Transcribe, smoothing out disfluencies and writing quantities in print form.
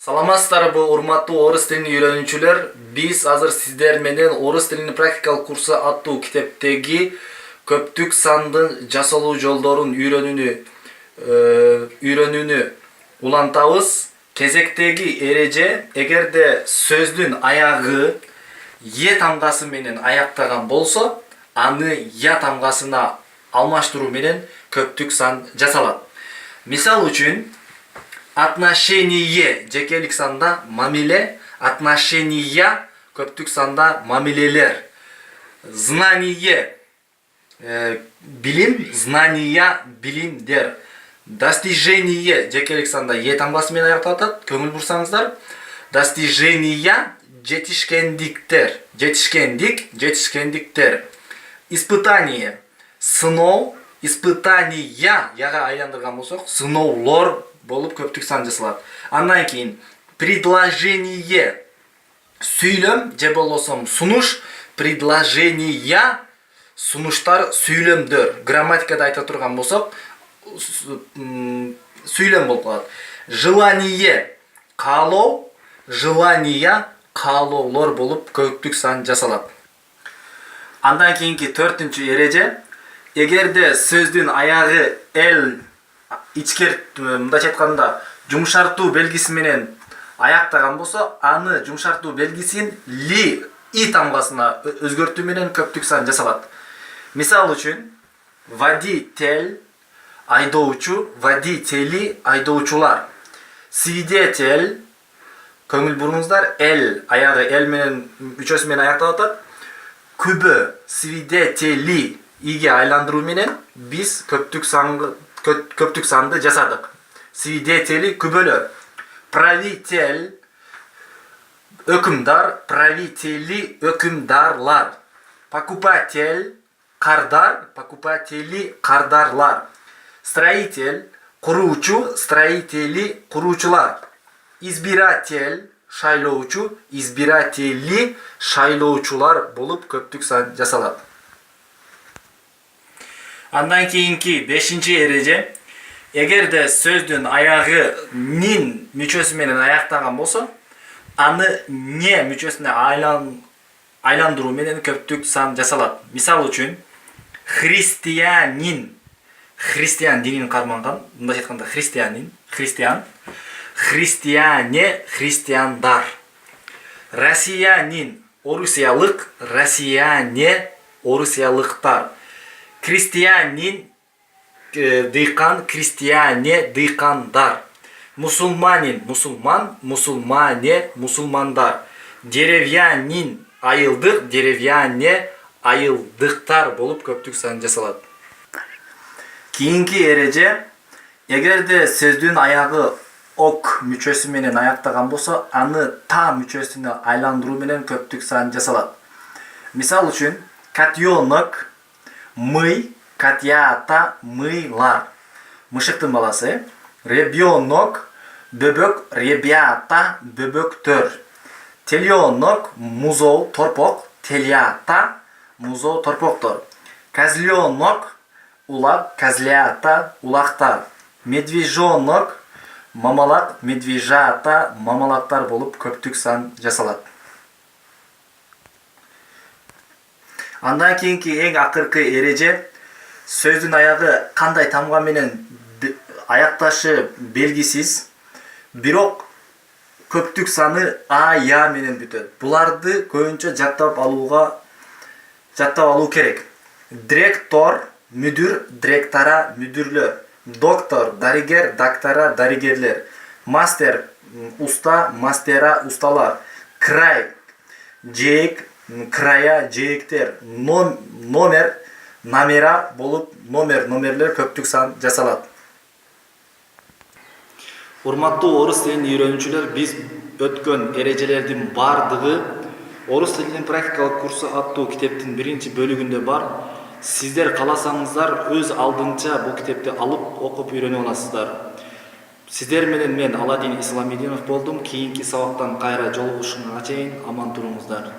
Саламатсыздарбы, урматтуу орус тилин үйрөнүүчүлөр. Биз азыр сиздер менен орус тилинин практикалык курсу аттуу китептеги көптүк сандын жасалуу жолдорун үйрөнүүнү улантабыз. Кезектеги эреже: эгерде сөздүн аягы е тамгасы менен аяктаган болсо, аны я тамгасына алмаштыруу менен көптүк сан жасалат. Мисал үчүн, отношение жекелик санда мамиле, отношения көптүк санда мамилелер. Знание билим, знания билимдер. Достижение жекелик санда е тамгасы менен аякталып атат, көңүл бурсаңыздар. Достижения жетишкендиктер, жетишкендиктер. Испытание сыноо, испытания яга айландырган болсок, сыноолор болуп көптүк сан жасалат. Андан кийин предложение сүйлөм же болбосо сунуш, предложения сунуштар, сүйлөмдөр. Грамматикада айта турган болсок, сүйлөм болуп калат. Желание каалоо, желания каалоолор болуп көптүк сан жасалат. Андан кийинки 4-чү эреже: эгерде сөздүн аягы л мындайча айтканда жумшартуу белгиси менен аяктаган болсо, аны жумшартуу белгисин ли и тамгасына өзгөртүү менен көптүк сан жасалат. Мисал үчүн, водитель айдоочу, водители айдоочулар. Свидетель, көңүл буруңуздар, л аягы л менен үчөөсү менен аякталып атат. Күбө, свидетели иге айландыруу менен биз көптүк санды жасадык. Свидетели күбөлөр. Правитель өкүмдар, правители өкүмдарлар. Покупатель кардар, покупатели кардарлар. Строитель куруучу, строители куруучулар. Избиратель шайлоочу, избиратели шайлоочулар болуп көптүк сан жасалат. Андан кийинки 5-чи эреже: эгерде сөздүн аягы нин мүчөсү менен аяктаган болсо, аны не мүчөсүнө айландыруу менен көптүк сан жасалат. Мисал үчүн, христианин, христиан динин карманган, мындайча айтканда христианин, христиан. Христиане христиандар. Россиянин орусиялык, россияне орусиялыктар. Крестьянин дыйкан, крестьяне дыйкандар. Мусулманин мусулман, мусулмане мусулмандар. Деревянин айылдык, деревяне айылдыктар болуп көптүк сан жасалат. Кийинки эреже: эгерде сөздүн аягы ок мүчөсү менен аяктаган болсо, аны та мүчөсүнө айландыруу менен көптүк сан жасалат. Мисал үчүн, котенок мый, котята мыйлар. Мышыктын баласы. Ребенок бөбөк, ребята бөбөктөр. Теленок музоо, торпок, телята музоо, торпоктор. Козленок улак, козлята улактар. Медвежонок мамалак, медвежата мамалактар болуп көптүк сан жасалат. Андан кийинки эң акыркы эреже: сөздүн аягы кандай тамга менен аякташы белгисиз, бирок көптүк саны а, я менен бүтөт. Буларды көбүнчө жаттап алуу керек. Директор мүдүр, директора мүдүрлөр. Доктор дарыгер, доктора дарыгерлер. Мастер уста, мастера усталар. Край жээк, края жээктер. Номер номера болуп номерлер көптүк сан жасалат. Урматтуу орус тилин үйрөнүүчүлөр, биз өткөн эрежелердин бардыгы орус тилинин практикалык курсу аттуу китептин 1-чи бөлүгүндө бар. Сиздер кааласаңыздар, өз алдынча бул китепти алып окуп үйрөнүп аласыздар. Сиздер менен мен Аладин Исламидинов болдум. Кийинки сабактан кайра жолугушууга чейин аман туруңуздар.